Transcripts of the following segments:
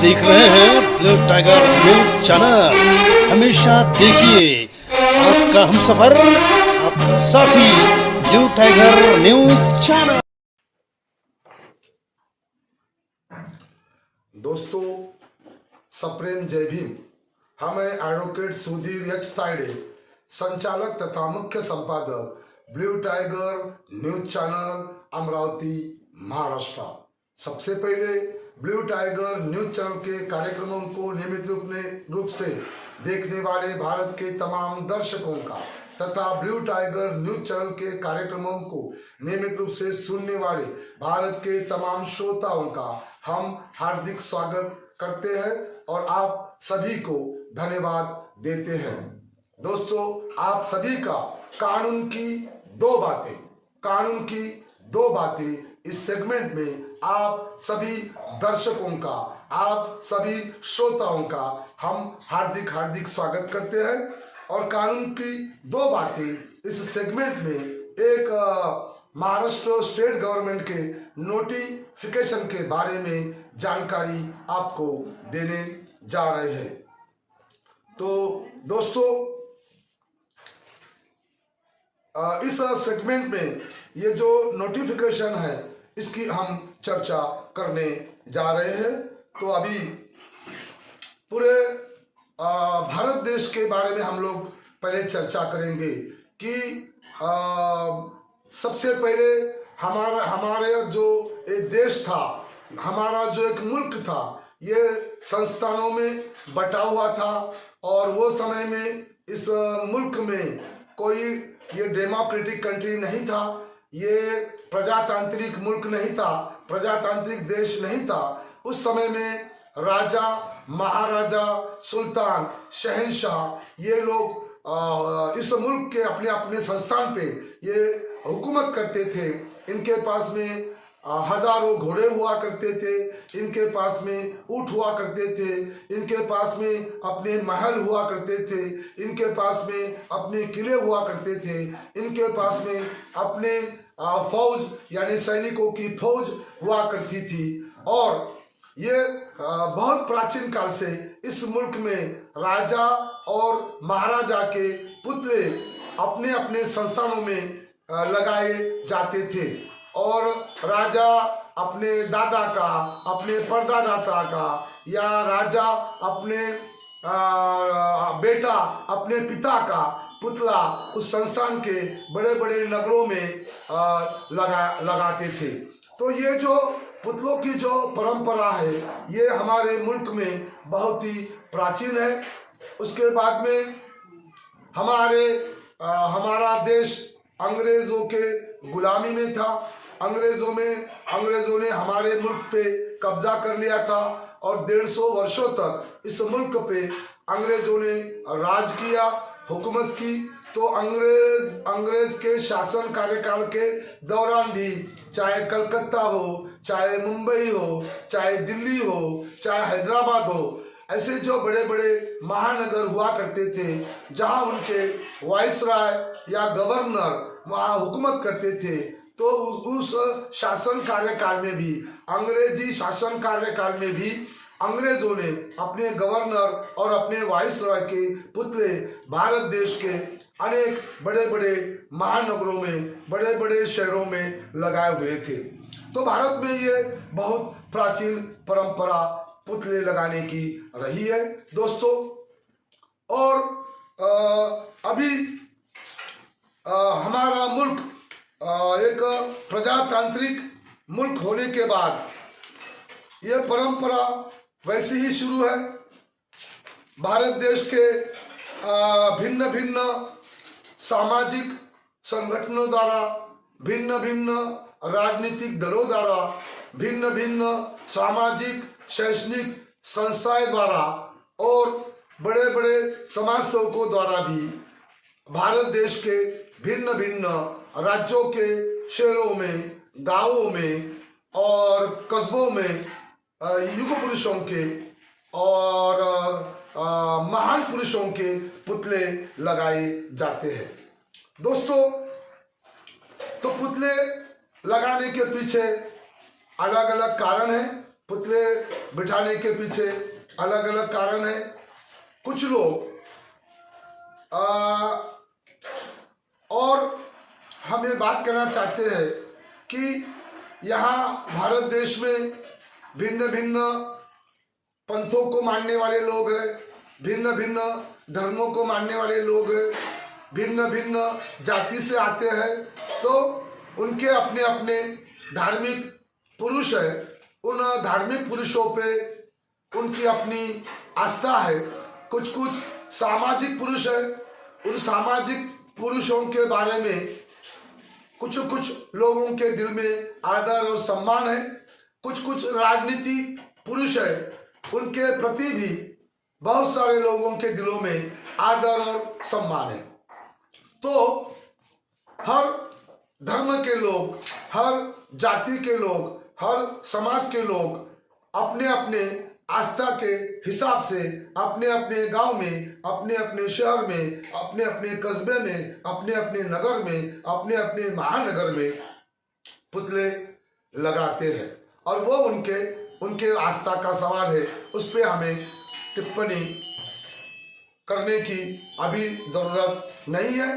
देख रहे हैं ब्लू टाइगर न्यूज चैनल। हमेशा देखिए आपका हमसफर, आपका साथी ब्लू टाइगर न्यूज चैनल। दोस्तों, सप्रेम जय भीम। हम एडवोकेट सुधीर एच तायडे, संचालक तथा मुख्य संपादक blue tiger news channel, Amravati, Maharashtra. सबसे पहले ब्लू टाइगर न्यूज चैनल के कार्यक्रमों को नियमित रूप से देखने वाले भारत के तमाम दर्शकों का तथा ब्लू टाइगर न्यूज चैनल के कार्यक्रमों को नियमित रूप से सुनने वाले भारत के तमाम श्रोताओं का हम हार्दिक स्वागत करते हैं और आप सभी को धन्यवाद देते हैं। दोस्तों, आप सभी का कानून की दो बातें इस सेगमेंट में आप सभी दर्शकों का, आप सभी श्रोताओं का हम हार्दिक स्वागत करते हैं। और कानून की दो बातें इस सेगमेंट में एक महाराष्ट्र स्टेट गवर्नमेंट के नोटिफिकेशन के बारे में जानकारी आपको देने जा रहे हैं। तो दोस्तों, इस सेगमेंट में ये जो नोटिफिकेशन है इसकी हम चर्चा करने जा रहे हैं। तो अभी पूरे भारत देश के बारे में हम लोग पहले चर्चा करेंगे कि सबसे पहले हमारे जो एक देश था, हमारा जो एक मुल्क था, ये संस्थानों में बटा हुआ था और वो समय में इस मुल्क में कोई ये डेमोक्रेटिक कंट्री नहीं था, ये प्रजातांत्रिक मुल्क नहीं था, प्रजातांत्रिक देश नहीं था। उस समय में राजा, महाराजा, सुल्तान, शहंशाह ये लोग इस मुल्क के अपने अपने संस्थान पे ये हुकूमत करते थे। इनके पास में हजारों घोड़े हुआ करते थे, इनके पास में ऊँट हुआ करते थे, इनके पास में अपने महल हुआ करते थे, इनके पास में अपने किले हुआ करते थे, इनके पास में अपने फौज यानी सैनिकों की फौज हुआ करती थी। और ये बहुत प्राचीन काल से इस मुल्क में राजा और महाराजा के पुतले अपने अपने संस्थानों में लगाए जाते थे और राजा अपने दादा का, अपने परदादा का, या राजा अपने बेटा, अपने पिता का पुतला उस संस्थान के बड़े बड़े नगरों में लगाते थे। तो ये जो पुतलों की जो परंपरा है ये हमारे मुल्क में बहुत ही प्राचीन है। उसके बाद में हमारा देश अंग्रेजों के गुलामी में था। अंग्रेजों ने हमारे मुल्क पे कब्जा कर लिया था और 150 वर्षों तक इस मुल्क पे अंग्रेजों ने राज किया, हुकूमत की। तो अंग्रेज के शासन कार्यकाल के दौरान भी चाहे कलकत्ता हो, चाहे मुंबई हो, चाहे दिल्ली हो, चाहे हैदराबाद हो, ऐसे जो बड़े बड़े महानगर हुआ करते थे जहां उनके वाइसराय या गवर्नर वहां हुकूमत करते थे, तो उस शासन कार्यकाल में भी, अंग्रेजी शासन कार्यकाल में भी अंग्रेजों ने अपने गवर्नर और अपने वाइसरॉय के पुतले भारत देश के अनेक बड़े बड़े महानगरों में, बड़े बड़े शहरों में लगाए हुए थे। तो भारत में ये बहुत प्राचीन परंपरा पुतले लगाने की रही है दोस्तों। और अभी हमारा मुल्क एक प्रजातांत्रिक मुल्क होने के बाद ये परंपरा वैसे ही शुरू है। भारत देश के भिन्न भिन्न सामाजिक संगठनों द्वारा, भिन्न भिन्न राजनीतिक दलों द्वारा, भिन्न भिन्न सामाजिक शैक्षणिक संस्थाएं द्वारा और बड़े बड़े समाज सेवकों द्वारा भी भारत देश के भिन्न भिन्न राज्यों के शहरों में, गांवों में और कस्बों में युग पुरुषों के और महान पुरुषों के पुतले लगाए जाते हैं दोस्तों। तो पुतले लगाने के पीछे अलग अलग कारण हैं पुतले बिठाने के पीछे अलग अलग कारण है। कुछ लोग और हम ये बात करना चाहते हैं कि यहाँ भारत देश में भिन्न भिन्न पंथों को मानने वाले लोग हैं, भिन्न भिन्न धर्मों को मानने वाले लोग हैं, भिन्न भिन्न जाति से आते हैं। तो उनके अपने अपने धार्मिक पुरुष है, उन धार्मिक पुरुषों पे उनकी अपनी आस्था है। कुछ कुछ सामाजिक पुरुष है, उन सामाजिक पुरुषों के बारे में कुछ कुछ लोगों के दिल में आदर और सम्मान है। कुछ कुछ राजनीतिक पुरुष है, उनके प्रति भी बहुत सारे लोगों के दिलों में आदर और सम्मान है। तो हर धर्म के लोग, हर जाति के लोग, हर समाज के लोग अपने अपने आस्था के हिसाब से अपने अपने गांव में, अपने अपने शहर में, अपने अपने कस्बे में, अपने अपने नगर में, अपने अपने महानगर में पुतले लगाते हैं और वो उनके आस्था का सवाल है। उस पर हमें टिप्पणी करने की अभी जरूरत नहीं है।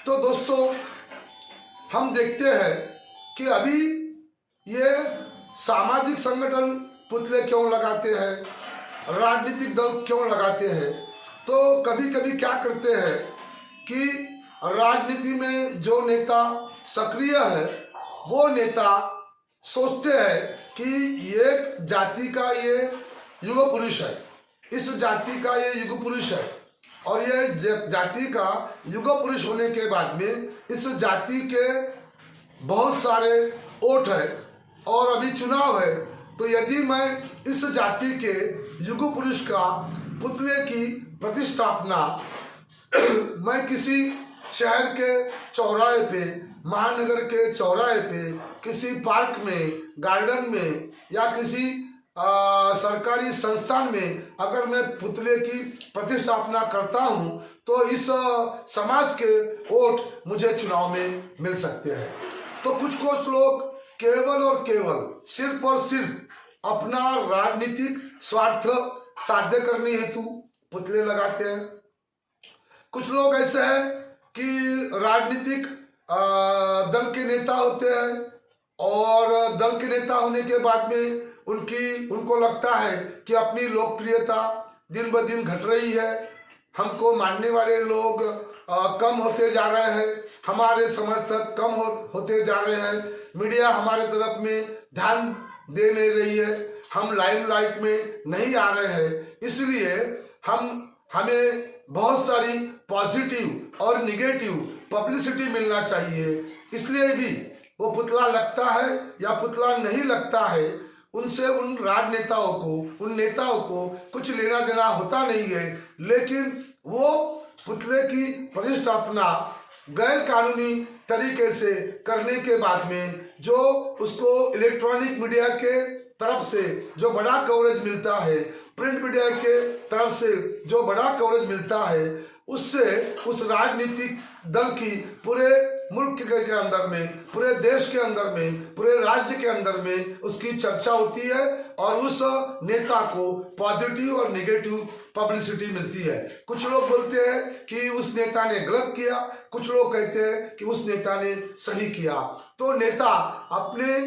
तो दोस्तों, हम देखते हैं कि अभी ये सामाजिक संगठन पुतले क्यों लगाते हैं, राजनीतिक दल क्यों लगाते हैं। तो कभी कभी क्या करते हैं कि राजनीति में जो नेता सक्रिय है वो नेता सोचते हैं कि एक जाति का ये युग पुरुष है, इस जाति का ये युग पुरुष है और ये जाति का युग पुरुष होने के बाद में इस जाति के बहुत सारे वोट है और अभी चुनाव है। तो यदि मैं इस जाति के युग पुरुष का पुतले की प्रतिष्ठापना मैं किसी शहर के चौराहे पे, महानगर के चौराहे पे, किसी पार्क में, गार्डन में या किसी सरकारी संस्थान में अगर मैं पुतले की प्रतिष्ठापना करता हूं तो इस समाज के वोट मुझे चुनाव में मिल सकते हैं। तो कुछ लोग केवल और केवल सिर्फ और सिर्फ अपना राजनीतिक स्वार्थ साध्य करने हेतु पुतले लगाते हैं। कुछ लोग ऐसे हैं कि राजनीतिक दल के नेता होते हैं और दल के नेता होने के बाद में उनको लगता है कि अपनी लोकप्रियता दिन ब दिन घट रही है, हमको मानने वाले लोग कम होते जा रहे हैं, हमारे समर्थक कम होते जा रहे हैं, मीडिया हमारे तरफ में ध्यान दे नहीं रही है, हम लाइमलाइट में नहीं आ रहे हैं, इसलिए हमें बहुत सारी पॉजिटिव और निगेटिव पब्लिसिटी मिलना चाहिए। इसलिए भी वो पुतला लगता है या पुतला नहीं लगता है, उनसे उन राजनेताओं को, उन नेताओं को कुछ लेना देना होता नहीं है। लेकिन वो पुतले की प्रतिष्ठापना गैर कानूनी तरीके से करने के बाद में जो उसको इलेक्ट्रॉनिक मीडिया के तरफ से जो बड़ा कवरेज मिलता है, प्रिंट मीडिया के तरफ से जो बड़ा कवरेज मिलता है, उससे उस राजनीतिक दल की पूरे मुल्क के अंदर में, पूरे देश के अंदर में, पूरे राज्य के अंदर में उसकी चर्चा होती है और उस नेता को पॉजिटिव और नेगेटिव पब्लिसिटी मिलती है। कुछ लोग बोलते हैं कि उस नेता ने गलत किया, कुछ लोग कहते हैं कि उस नेता ने सही किया। तो नेता अपने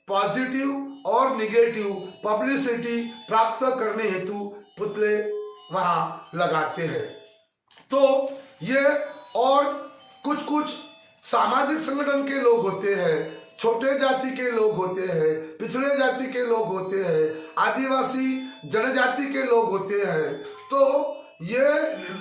पॉजिटिव और नेगेटिव पब्लिसिटी प्राप्त करने हेतु पुतले वहां लगाते हैं। तो ये और कुछ सामाजिक संगठन के लोग होते हैं, छोटे जाति के लोग होते हैं, पिछड़े जाति के लोग होते हैं, आदिवासी जनजाति के लोग होते हैं। तो ये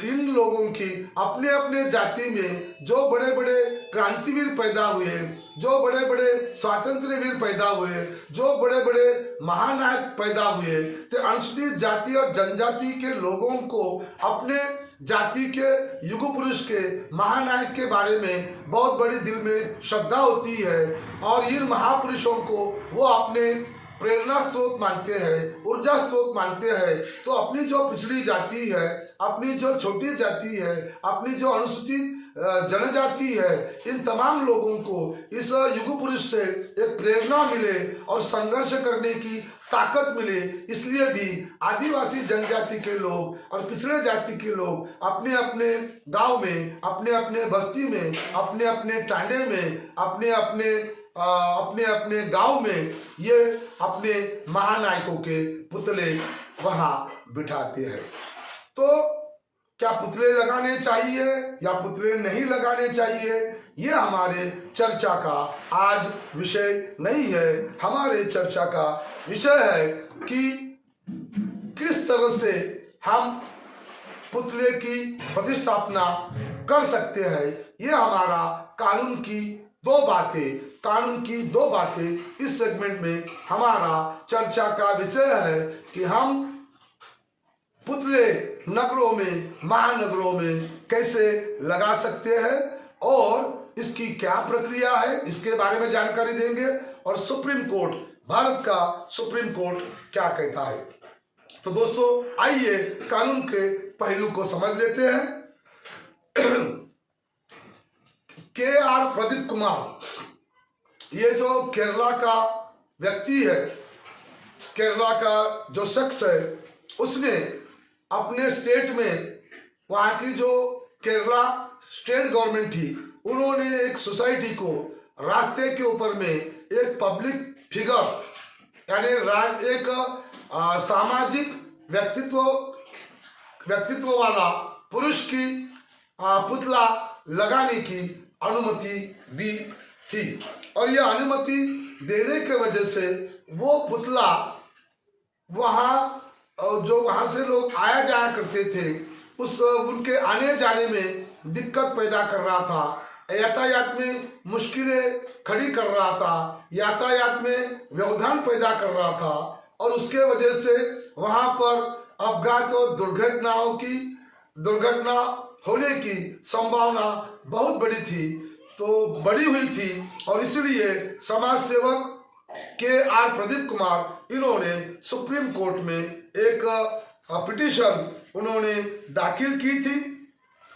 इन लोगों की अपने अपने जाति में जो बड़े बड़े क्रांतिवीर पैदा हुए, जो बड़े बड़े स्वातंत्र वीर पैदा हुए, जो बड़े बड़े महानायक पैदा हुए, तो अनुसूचित जाति और जनजाति के लोगों को अपने जाति के युग पुरुष के महानायक के बारे में बहुत बड़ी दिल में श्रद्धा होती है और इन महापुरुषों को वो अपने प्रेरणा स्रोत मानते हैं, ऊर्जा स्रोत मानते हैं। तो अपनी जो पिछड़ी जाति है, अपनी जो छोटी जाति है, अपनी जो अनुसूचित जनजाति है, इन तमाम लोगों को इस युग पुरुष से एक प्रेरणा मिले और संघर्ष करने की ताकत मिले। इसलिए भी आदिवासी जनजाति के लोग और पिछड़े जाति के लोग अपने अपने गांव में, अपने अपने बस्ती में, अपने अपने टांडे में, अपने अपने गांव में ये अपने महानायकों के पुतले वहां बिठाते हैं। तो क्या पुतले लगाने चाहिए या पुतले नहीं लगाने चाहिए, ये हमारे चर्चा का आज विषय नहीं है। हमारे चर्चा का विषय है कि किस तरह से हम पुतले की प्रतिष्ठापना कर सकते हैं। ये हमारा कानून की दो बातें इस सेगमेंट में हमारा चर्चा का विषय है कि हम पुतले नगरों में, महानगरों में कैसे लगा सकते हैं और इसकी क्या प्रक्रिया है, इसके बारे में जानकारी देंगे। और सुप्रीम कोर्ट, भारत का सुप्रीम कोर्ट क्या कहता है। तो दोस्तों आइए कानून के पहलू को समझ लेते हैं। के.आर. प्रदीप कुमार, ये जो केरला का व्यक्ति है, केरला का जो शख्स है, उसने अपने स्टेट में, वहाँ की जो केरला स्टेट गवर्नमेंट थी, उन्होंने एक सोसाइटी को रास्ते के ऊपर में एक पब्लिक फिगर यानी एक सामाजिक व्यक्तित्व वाला पुरुष की पुतला लगाने की अनुमति दी थी। और यह अनुमति देने के वजह से वो पुतला जो वहां से लोग आया जाया करते थे, उनके आने जाने में दिक्कत पैदा कर रहा था, यातायात में मुश्किलें खड़ी कर रहा था, यातायात में व्यवधान पैदा कर रहा था। और उसके वजह से वहां पर अपघात और दुर्घटना होने की संभावना बहुत बड़ी हुई थी। और इसलिए समाज सेवक के.आर. प्रदीप कुमार, इन्होंने सुप्रीम कोर्ट में एक पिटीशन उन्होंने दाखिल की थी।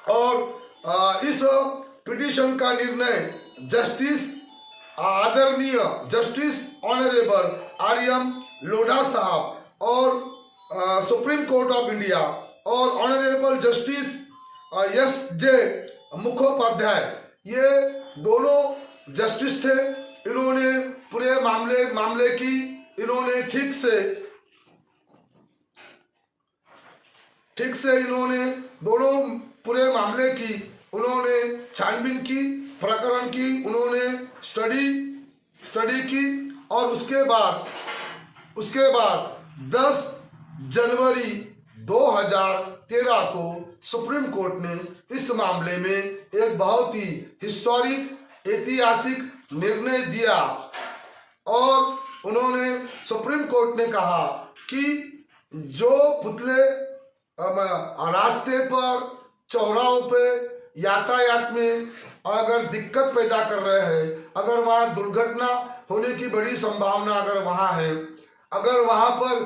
और इस पिटीशन का निर्णय जस्टिस आदरणीय जस्टिस ऑनरेबल आर.एम. लोढ़ा साहब और सुप्रीम कोर्ट ऑफ इंडिया और ऑनरेबल जस्टिस एस.जे. मुखोपाध्याय, ये दोनों जस्टिस थे। इन्होंने पूरे मामले की इन्होंने ठीक से इन्होंने दोनों पूरे मामले की उन्होंने छानबीन की, प्रकरण की उन्होंने स्टडी की। और उसके बाद 10 जनवरी 2013 को सुप्रीम कोर्ट ने इस मामले में एक बहुत ही ऐतिहासिक निर्णय दिया। और उन्होंने सुप्रीम कोर्ट ने कहा कि जो पुतले रास्ते पर, चौराहों पे, यातायात में अगर दिक्कत पैदा कर रहे हैं, अगर वहाँ दुर्घटना होने की बड़ी संभावना अगर वहाँ है, अगर वहाँ पर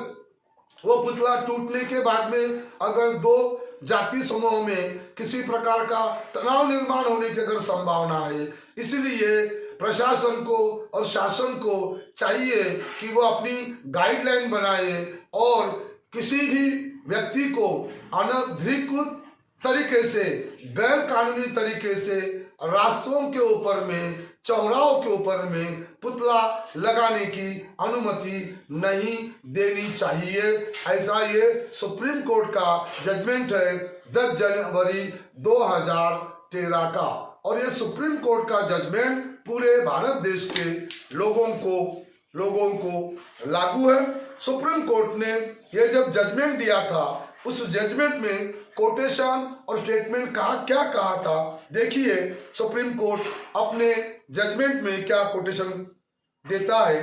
वो पुतला टूटने के बाद में अगर दो जाति समूह में किसी प्रकार का तनाव निर्माण होने की अगर संभावना है, इसलिए प्रशासन को और शासन को चाहिए कि वो अपनी गाइडलाइन बनाए और किसी भी व्यक्ति को अनधिकृत तरीके से, गैर कानूनी तरीके से रास्तों के ऊपर में, चौराहों के ऊपर में पुतला लगाने की अनुमति नहीं देनी चाहिए। ऐसा ये सुप्रीम कोर्ट का जजमेंट है 10 जनवरी 2013 का। और ये सुप्रीम कोर्ट का जजमेंट पूरे भारत देश के लोगों को लागू है। सुप्रीम कोर्ट ने ये जब जजमेंट दिया था, उस जजमेंट में कोटेशन और स्टेटमेंट क्या कहा था, देखिए सुप्रीम कोर्ट अपने जजमेंट में क्या कोटेशन देता है।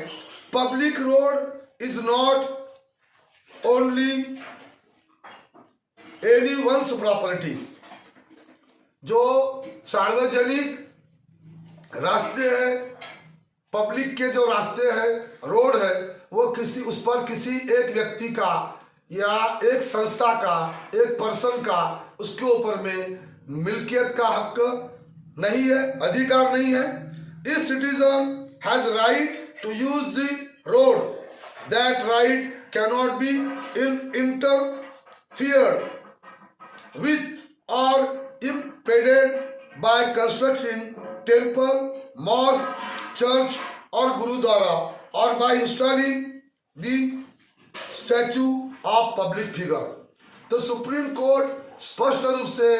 Public road is not only any one's property. जो सार्वजनिक रास्ते हैं, पब्लिक के जो रास्ते हैं, रोड है, वो उस पर किसी एक व्यक्ति का या एक संस्था का, एक पर्सन का उसके ऊपर में मिल्कियत का हक नहीं है, अधिकार नहीं है। Each citizen has right to use the road. That right cannot be interfered with or impeded by constructing temple, mosque, church or gurudwara, or by installing the statue of public figure. तो supreme court स्पष्ट रूप से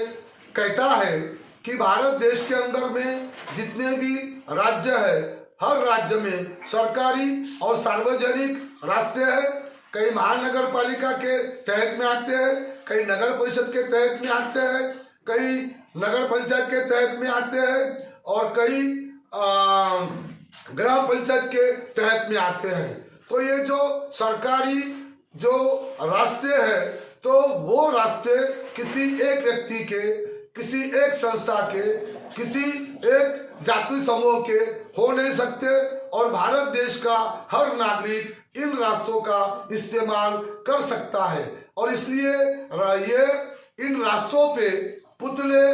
कहता है कि भारत देश के अंदर में जितने भी राज्य है, हर राज्य में सरकारी और सार्वजनिक रास्ते हैं। कई महानगर पालिका के तहत में आते हैं, कई नगर परिषद के तहत में आते हैं, कई नगर पंचायत के तहत में आते हैं और कई ग्राम पंचायत के तहत में आते हैं। तो ये जो सरकारी जो रास्ते हैं, तो वो रास्ते किसी एक व्यक्ति के, किसी एक संस्था के, किसी एक जाति समूह के हो नहीं सकते और भारत देश का हर नागरिक इन रास्तों का इस्तेमाल कर सकता है। और इसलिए ये इन रास्तों पे पुतले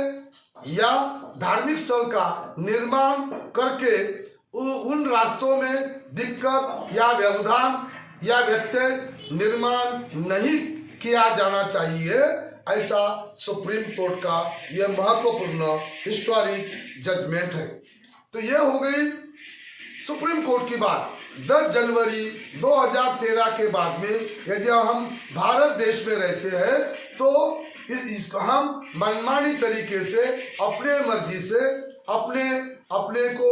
या धार्मिक स्थल का निर्माण करके उन रास्तों में दिक्कत या व्यवधान या व्यत्यय निर्माण नहीं किया जाना चाहिए, ऐसा सुप्रीम कोर्ट का यह महत्वपूर्ण हिस्टोरिक जजमेंट है। तो यह हो गई सुप्रीम कोर्ट की बात। 10 जनवरी 2013 के बाद में यदि हम भारत देश में रहते हैं तो हम मनमानी तरीके से, अपने मर्जी से, अपने को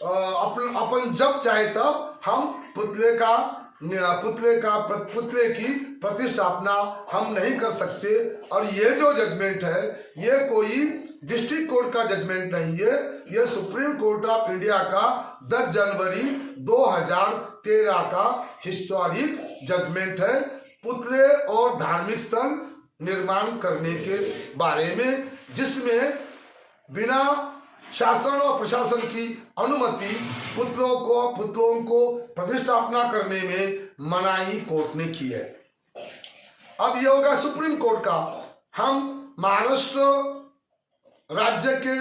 अपन जब चाहे तब हम पुतले की प्रतिष्ठापना हम नहीं कर सकते। और ये जो जजमेंट है, ये कोई डिस्ट्रिक्ट कोर्ट का जजमेंट नहीं है, ये सुप्रीम कोर्ट ऑफ इंडिया का 10 जनवरी 2013 का हिस्टोरिक जजमेंट है पुतले और धार्मिक स्थल निर्माण करने के बारे में, जिसमें बिना शासन और प्रशासन की अनुमति पुतलों को प्रतिष्ठापना करने में मनाही कोर्ट ने की है। अब यह होगा सुप्रीम कोर्ट का। हम महाराष्ट्र राज्य के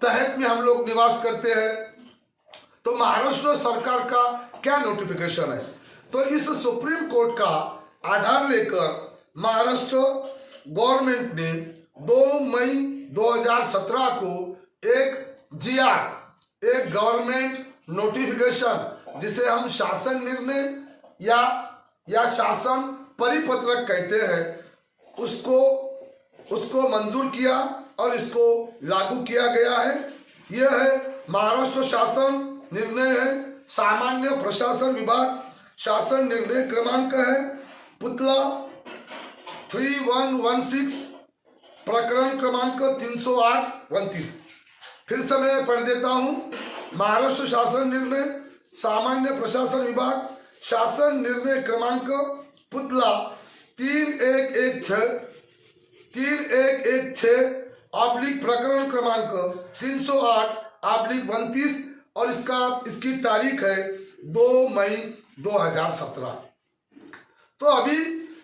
तहत में हम लोग निवास करते हैं, तो महाराष्ट्र सरकार का क्या नोटिफिकेशन है? तो इस सुप्रीम कोर्ट का आधार लेकर महाराष्ट्र गवर्नमेंट ने 2 मई 2017 को एक GR, एक गवर्नमेंट नोटिफिकेशन, जिसे हम शासन निर्णय या शासन परिपत्रक कहते हैं, उसको मंजूर किया और इसको लागू किया गया है। यह है महाराष्ट्र शासन निर्णय है, सामान्य प्रशासन विभाग शासन निर्णय क्रमांक है पुतला 3116, प्रकरण क्रमांक 308-29। फिर से मैं पढ़ देता हूं। महाराष्ट्र शासन निर्णय, सामान्य प्रशासन विभाग शासन निर्णय क्रमांक पुतला 3116 ऑब्लिक प्रकरण क्रमांक 308/29 और इसकी तारीख है 2 मई 2017। तो अभी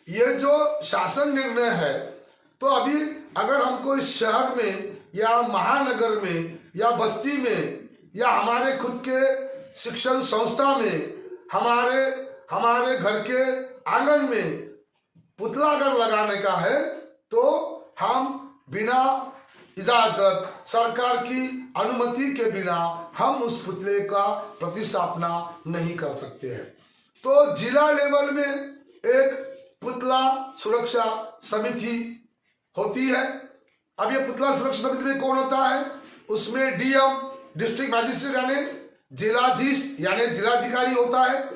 ये जो शासन निर्णय है, तो अभी अगर हमको इस शहर में या महानगर में या बस्ती में या हमारे खुद के शिक्षण संस्था में, हमारे घर के आंगन में पुतला अगर लगाने का है, तो हम बिना इजाजत, सरकार की अनुमति के बिना हम उस पुतले का प्रतिष्ठापना नहीं कर सकते हैं। तो जिला लेवल में एक पुतला सुरक्षा समिति होती है। अब ये पुतला सुरक्षा समिति में कौन होता है? उसमें DM, डिस्ट्रिक्ट मजिस्ट्रेट यानी जिलाधीश यानी जिलाधिकारी होता है।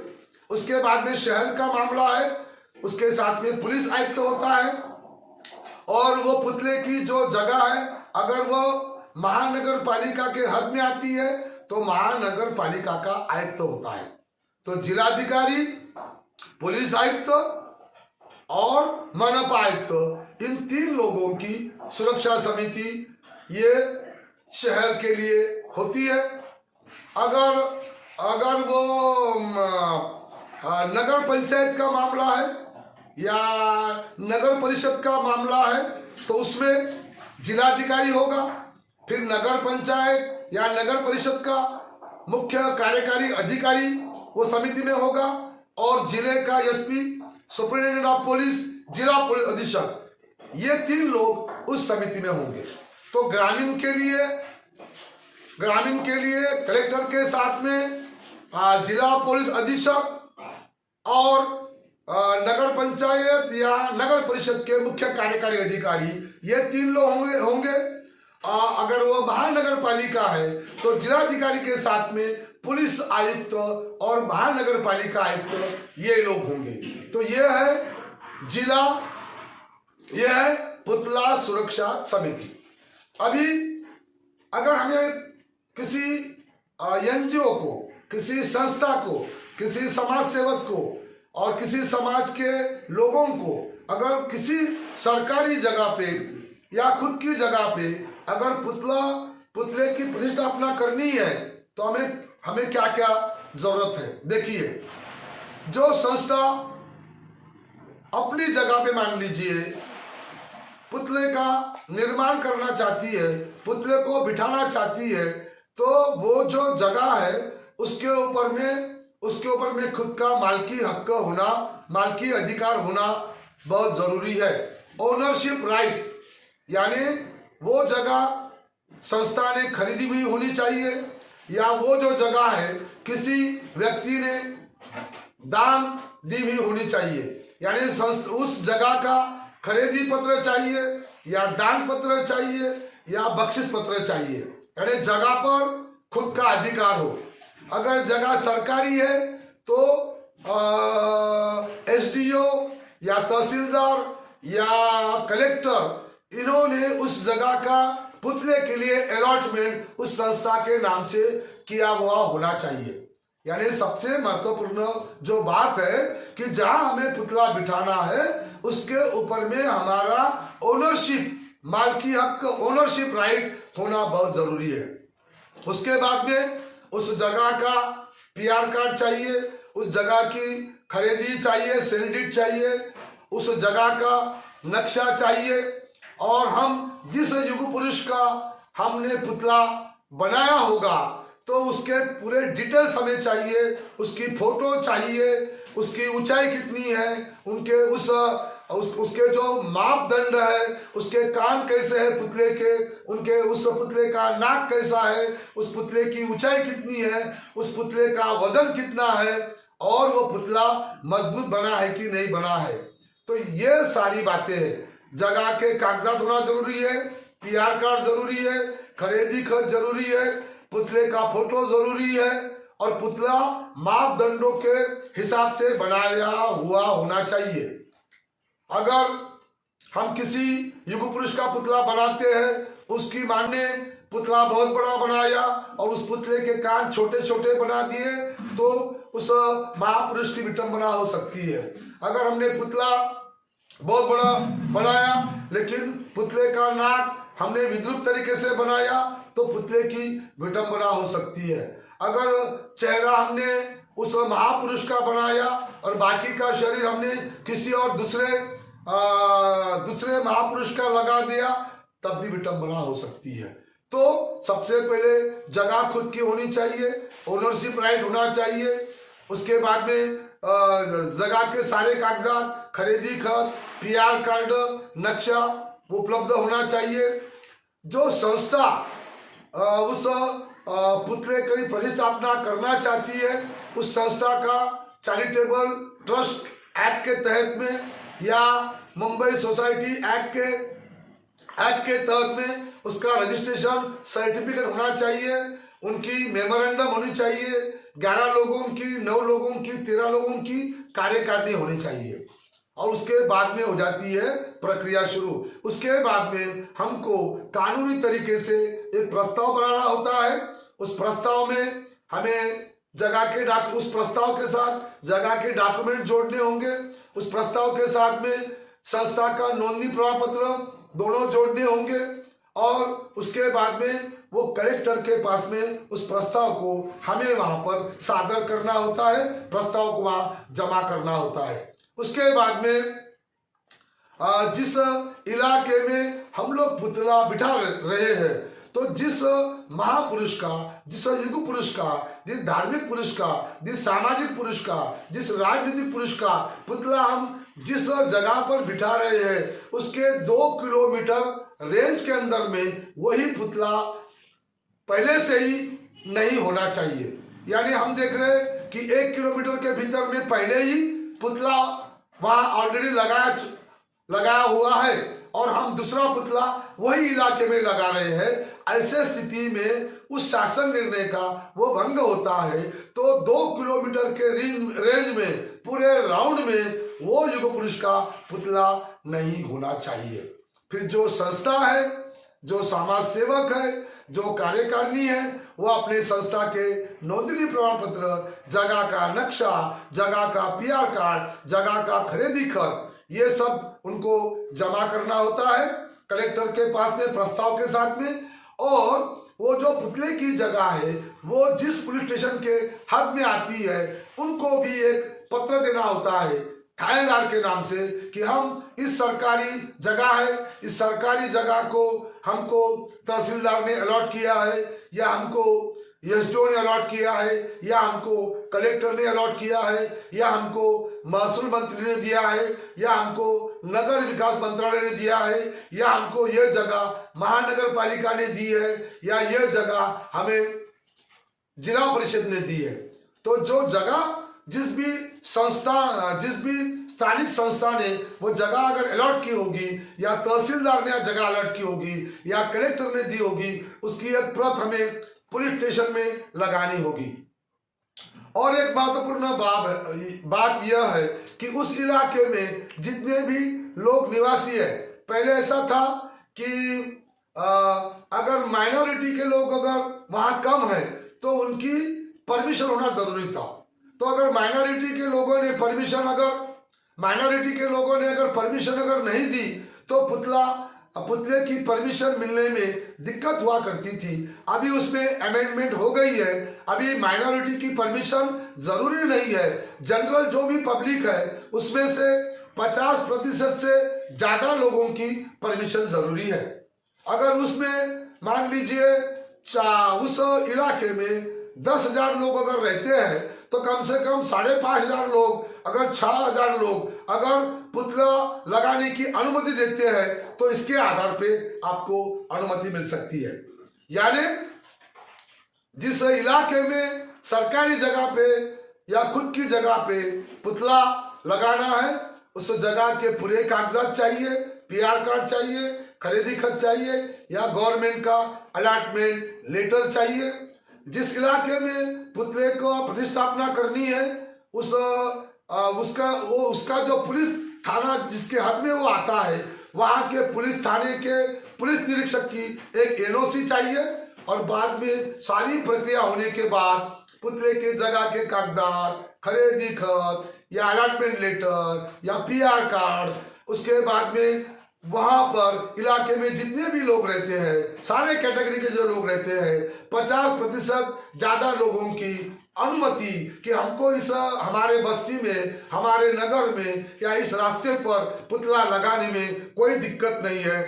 उसके बाद में शहर का मामला है, उसके साथ में पुलिस आयुक्त होता है। और वो पुतले की जो जगह है, अगर वो महानगर पालिका के हद में आती है तो महानगर पालिका का आयुक्त होता है। तो जिलाधिकारी, पुलिस आयुक्त और मनपा आयुक्त, इन 3 लोगों की सुरक्षा समिति ये शहर के लिए होती है। अगर वो नगर पंचायत का मामला है या नगर परिषद का मामला है, तो उसमें जिलाधिकारी होगा फिर नगर पंचायत या नगर परिषद का मुख्य कार्यकारी अधिकारी वो समिति में होगा, और जिले का एसपी, सुपरिटेंडेंट ऑफ पुलिस, जिला पुलिस अधीक्षक, ये 3 लोग उस समिति में होंगे। तो ग्रामीण के लिए कलेक्टर के साथ में जिला पुलिस अधीक्षक और नगर पंचायत या नगर परिषद के मुख्य कार्यकारी अधिकारी, ये 3 लोग होंगे। अगर वो महानगर पालिका है तो जिलाधिकारी के साथ में पुलिस आयुक्त और महानगर पालिका आयुक्त, ये लोग होंगे। तो ये है पुतला सुरक्षा समिति। अभी अगर हमें किसी एनजीओ को, किसी संस्था को, किसी समाज सेवक को और किसी समाज के लोगों को अगर किसी सरकारी जगह पे या खुद की जगह पे अगर पुतले की प्रतिष्ठापना करनी है तो हमें क्या क्या जरूरत है। देखिए, जो संस्था अपनी जगह पे मान लीजिए पुतले का निर्माण करना चाहती है, पुतले को बिठाना चाहती है, तो वो जो जगह है उसके ऊपर में खुद का मालकी हक होना, मालकी अधिकार होना बहुत जरूरी है। ओनरशिप राइट, यानी वो जगह संस्था ने खरीदी हुई होनी चाहिए या वो जो जगह है किसी व्यक्ति ने दान दी हुई होनी चाहिए। यानी उस जगह का खरीदी पत्र चाहिए या दान पत्र चाहिए या बख्शिश पत्र चाहिए, यानी जगह पर खुद का अधिकार हो। अगर जगह सरकारी है तो एसडीओ या तहसीलदार या कलेक्टर, इन्होंने उस जगह का पुतले के लिए अलॉटमेंट उस संस्था के नाम से किया हुआ होना चाहिए। यानी सबसे महत्वपूर्ण जो बात है कि जहां हमें पुतला बिठाना है उसके ऊपर में हमारा ओनरशिप, मालकी हक, ओनरशिप राइट होना बहुत जरूरी है। उसके बाद में उस जगह का पीआर कार्ड चाहिए, उस जगह की खरीदी चाहिए, सेल डीड चाहिए, उस जगह का नक्शा चाहिए, और हम जिस युग पुरुष का हमने पुतला बनाया होगा तो उसके पूरे डिटेल्स हमें चाहिए, उसकी फोटो चाहिए, उसकी ऊंचाई कितनी है, उनके उसके जो मापदंड है, उसके कान कैसे है पुतले के, उनके उस पुतले का नाक कैसा है, उस पुतले की ऊंचाई कितनी है, उस पुतले का वजन कितना है, और वो पुतला मजबूत बना है कि नहीं बना है। तो ये सारी बातें हैं। जगह के कागजात होना जरूरी है, पीआर कार्ड जरूरी है, खरीदी खर्च जरूरी है, पुतले का फोटो जरूरी है, और पुतला मापदंडों के हिसाब से बनाया हुआ होना चाहिए। अगर हम किसी युग पुरुष का पुतला बनाते हैं, उसकी मान ने पुतला बहुत बड़ा बनाया और उस पुतले के कान छोटे छोटे बना दिए, तो उस महापुरुष की विटंबना हो सकती है। अगर हमने पुतला बहुत बड़ा बनाया लेकिन पुतले का नाक हमने विद्रूप तरीके से बनाया तो पुतले की विटंबना हो सकती है। अगर चेहरा हमने उस महापुरुष का बनाया और बाकी का शरीर हमने किसी और दूसरे महापुरुष का लगा दिया, तब भी विटंबना हो सकती है। तो सबसे पहले जगह खुद की होनी चाहिए, ओनरशिप राइट होना चाहिए। उसके बाद में जगह के सारे कागजात, खरीदी खत, पीआर कार्ड, नक्शा उपलब्ध होना चाहिए। जो संस्था उस पुतले की प्रतिष्ठापना करना चाहती है, उस संस्था का चैरिटेबल ट्रस्ट एक्ट के तहत में या मुंबई सोसाइटी एक्ट के तहत में उसका रजिस्ट्रेशन सर्टिफिकेट होना चाहिए, उनकी मेमोरेंडम होनी चाहिए, 11 लोगों की, 9 लोगों की, 13 लोगों की कार्यकारिणी होनी चाहिए, और उसके बाद में हो जाती है प्रक्रिया शुरू। उसके बाद में हमको कानूनी तरीके से एक प्रस्ताव बनाना होता है। उस प्रस्ताव में हमें उस प्रस्ताव के साथ जगह के डॉक्यूमेंट जोड़ने होंगे। उस प्रस्ताव के साथ में संस्था का नोंदनी प्रमाण पत्र दोनों जोड़ने होंगे, और उसके बाद में वो कलेक्टर के पास में उस प्रस्ताव को हमें वहां पर सादर करना होता है, प्रस्ताव को वहां जमा करना होता है। उसके बाद में जिस इलाके में हम लोग पुतला बिठा रहे हैं तो जिस महापुरुष का, जिस युग पुरुष का, जिस धार्मिक पुरुष का, जिस सामाजिक पुरुष का, जिस राजनीतिक पुरुष का पुतला हम जिस जगह पर बिठा रहे हैं उसके 2 किलोमीटर रेंज के अंदर में वही पुतला पहले से ही नहीं होना चाहिए। यानी हम देख रहे हैं कि 1 किलोमीटर के भीतर में पहले ही पुतला वहां ऑलरेडी लगाया हुआ है और हम दूसरा पुतला वही इलाके में लगा रहे हैं। ऐसे स्थिति में उस शासन निर्णय का वो भंग होता है। तो 2 किलोमीटर के रेंज में पूरे राउंड में वो युग पुरुष का पुतला नहीं होना चाहिए। फिर जो संस्था है, जो समाज सेवक है, जो कार्यकारिणी है, वो अपने संस्था के नोंदणी प्रमाण पत्र, जगह का नक्शा, जगह का पीआर कार्ड, जगह का खरीदी खत, ये सब उनको जमा करना होता है कलेक्टर के पास में प्रस्ताव के साथ में। और वो जो पुतले की जगह है वो जिस पुलिस स्टेशन के हद में आती है उनको भी एक पत्र देना होता है थानेदार के नाम से कि हम इस सरकारी जगह है, इस सरकारी जगह को हमको तहसीलदार ने अलॉट किया है, या हमको एसडीओ ने अलॉट किया है, या हमको कलेक्टर ने अलॉट किया है, या हमको महसूल मंत्री ने दिया है, या हमको नगर विकास मंत्रालय ने दिया है, या हमको यह जगह महानगर पालिका ने दी है, या यह जगह हमें जिला परिषद ने दी है। तो जो जगह जिस भी स्थानिक संस्था ने वो जगह अगर अलॉट की होगी, या तहसीलदार ने जगह अलॉट की होगी, या कलेक्टर ने दी होगी, उसकी एक प्रत हमें पुलिस स्टेशन में लगानी होगी। और एक महत्वपूर्ण बात यह है कि उस इलाके में जितने भी लोग निवासी है, पहले ऐसा था कि अगर माइनॉरिटी के लोग अगर वहां कम है तो उनकी परमिशन होना जरूरी था। तो अगर माइनॉरिटी के लोगों ने अगर परमिशन अगर नहीं दी तो पुतले की परमिशन मिलने में दिक्कत हुआ करती थी। अभी उसमें अमेंडमेंट हो गई है, अभी माइनॉरिटी की परमिशन जरूरी नहीं है। जनरल जो भी पब्लिक है उसमें से 50% से ज्यादा लोगों की परमिशन जरूरी है। अगर उसमें मान लीजिए उस इलाके में 10,000 लोग अगर रहते हैं तो कम से कम 5,500 लोग, अगर 6,000 लोग अगर पुतला लगाने की अनुमति देते हैं तो इसके आधार पे आपको अनुमति मिल सकती है। यानी जिस इलाके में सरकारी जगह पे या खुद की जगह पे पुतला लगाना है उस जगह के पूरे कागजात चाहिए, पीआर कार्ड चाहिए, खरीदी खत चाहिए, या गवर्नमेंट का अलॉटमेंट लेटर चाहिए। जिस इलाके में पुतले को प्रतिष्ठापना करनी है उसका जो पुलिस थाना जिसके हद में वो आता है वहां के पुलिस थाने के पुलिस निरीक्षक की एक एनओसी चाहिए। और बाद में सारी प्रक्रिया होने के बाद पुतले के जगह के कागजात, खरीदी खत या अलॉटमेंट लेटर या पीआर कार्ड, उसके बाद में वहां पर इलाके में जितने भी लोग रहते हैं, सारे कैटेगरी के जो लोग रहते हैं, 50% ज्यादा लोगों की अनुमति कि हमको इस हमारे बस्ती में, हमारे नगर में या इस रास्ते पर पुतला लगाने में कोई दिक्कत नहीं है,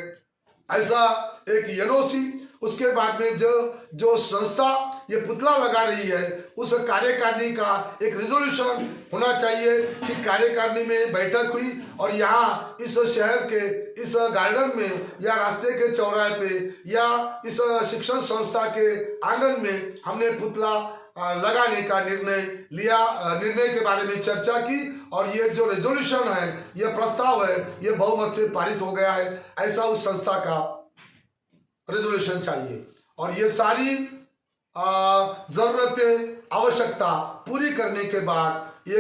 ऐसा एक एनओसी। उसके बाद में जो संस्था ये पुतला लगा रही है उस कार्यकारिणी का एक रिजोल्यूशन होना चाहिए कि कार्यकारिणी में बैठक हुई और यहाँ इस शहर के इस गार्डन में या रास्ते के चौराहे पे या इस शिक्षण संस्था के आंगन में हमने पुतला लगाने का निर्णय लिया, निर्णय के बारे में चर्चा की और ये जो रेजोल्यूशन है, ये प्रस्ताव है, ये बहुमत से पारित हो गया है। ऐसा उस संस्था का रेजोल्यूशन चाहिए और ये सारी जरूरतें, आवश्यकता पूरी करने के बाद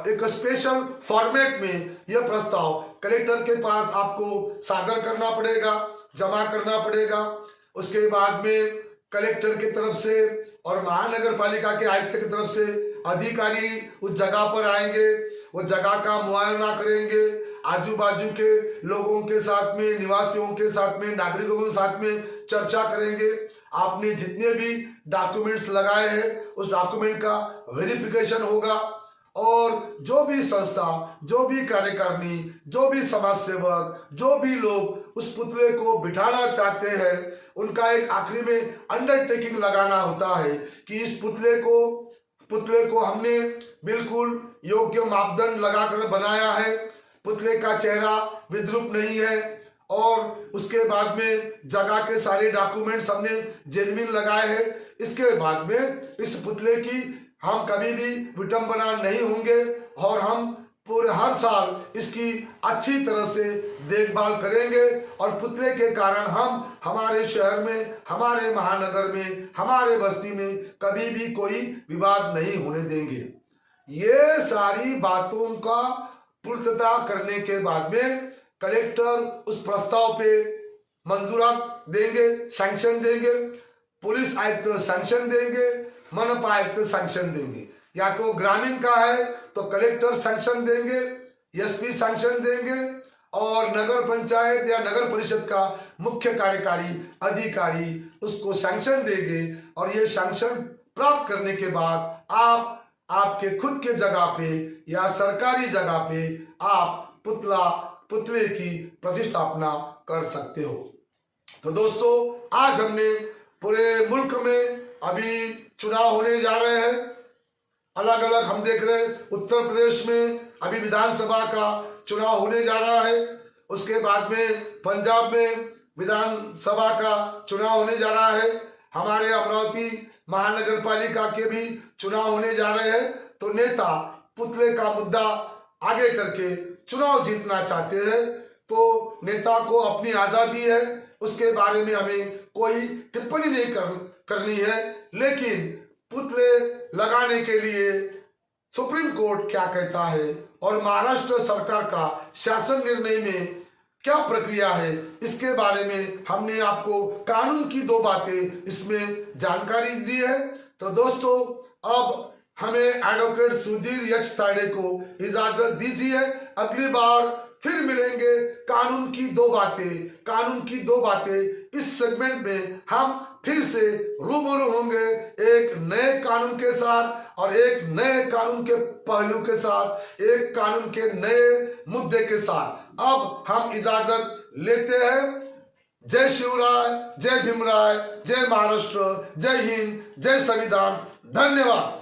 एक स्पेशल फॉर्मेट में यह प्रस्ताव कलेक्टर के पास आपको सादर करना पड़ेगा, जमा करना पड़ेगा। उसके बाद में कलेक्टर की तरफ से और महानगर पालिका के आयुक्त की तरफ से अधिकारी उस जगह पर आएंगे, वो जगह का मुआयना करेंगे, आजू बाजू के लोगों के साथ में, निवासियों के साथ में, नागरिकों के साथ में चर्चा करेंगे। आपने जितने भी डॉक्यूमेंट्स लगाए हैं उस डॉक्यूमेंट का वेरिफिकेशन होगा और जो भी संस्था, जो भी कार्यकारिणी, जो भी समाज सेवक, जो भी लोग उस पुतले को बिठाना चाहते हैं, उनका एक आखिरी में अंडरटेकिंग लगाना होता है कि इस पुतले को हमने बिल्कुल योग्य मापदंड लगाकर बनाया है, पुतले का चेहरा विद्रूप नहीं है, और उसके बाद में जगह के सारे डॉक्यूमेंट्स हमने जेन्युइन लगाए हैं। इसके बाद में इस पुतले की हम कभी भी विटंबना नहीं होंगे और हम पूरे हर साल इसकी अच्छी तरह से देखभाल करेंगे, और पुतले के कारण हम हमारे शहर में, हमारे महानगर में, हमारे बस्ती में कभी भी कोई विवाद नहीं होने देंगे। ये सारी बातों का पूर्तता करने के बाद में कलेक्टर उस प्रस्ताव पे मंजूरात देंगे, सैंक्शन देंगे, पुलिस आयुक्त सैंक्शन देंगे, मनपा आयुक्त सैंक्शन देंगे। या तो ग्रामीण का है तो कलेक्टर सैंक्शन देंगे, एसपी सैंक्शन देंगे, और नगर पंचायत या नगर परिषद का मुख्य कार्यकारी अधिकारी उसको सैंक्शन देंगे। और ये सैंक्शन प्राप्त करने के बाद आप आपके खुद के जगह पे या सरकारी जगह पे आप पुतले की प्रतिष्ठापना कर सकते हो। तो दोस्तों, आज हमने पूरे मुल्क में अभी चुनाव होने जा रहे हैं, अलग अलग हम देख रहे हैं। उत्तर प्रदेश में अभी विधानसभा का चुनाव होने जा रहा है, उसके बाद में पंजाब में विधानसभा का चुनाव होने जा रहा है, हमारे अमरावती महानगर पालिका के भी चुनाव होने जा रहे हैं। तो नेता पुतले का मुद्दा आगे करके चुनाव जीतना चाहते हैं, तो नेता को अपनी आजादी है, उसके बारे में हमें कोई टिप्पणी नहीं करनी है। लेकिन पुतले लगाने के लिए सुप्रीम कोर्ट क्या कहता है और महाराष्ट्र सरकार का शासन निर्णय में क्या प्रक्रिया है, इसके बारे में हमने आपको कानून की 2 बातें इसमें जानकारी दी है। तो दोस्तों, अब हमें एडवोकेट सुधीर एच ताड़े को इजाजत दीजिए। अगली बार फिर मिलेंगे कानून की 2 बातें इस सेगमेंट में हम फिर से रूबरू होंगे एक नए कानून के साथ और एक नए कानून के पहलू के साथ, एक कानून के नए मुद्दे के साथ। अब हम इजाजत लेते हैं। जय शिवराय, जय भीमराय, जय महाराष्ट्र, जय हिंद, जय संविधान। धन्यवाद।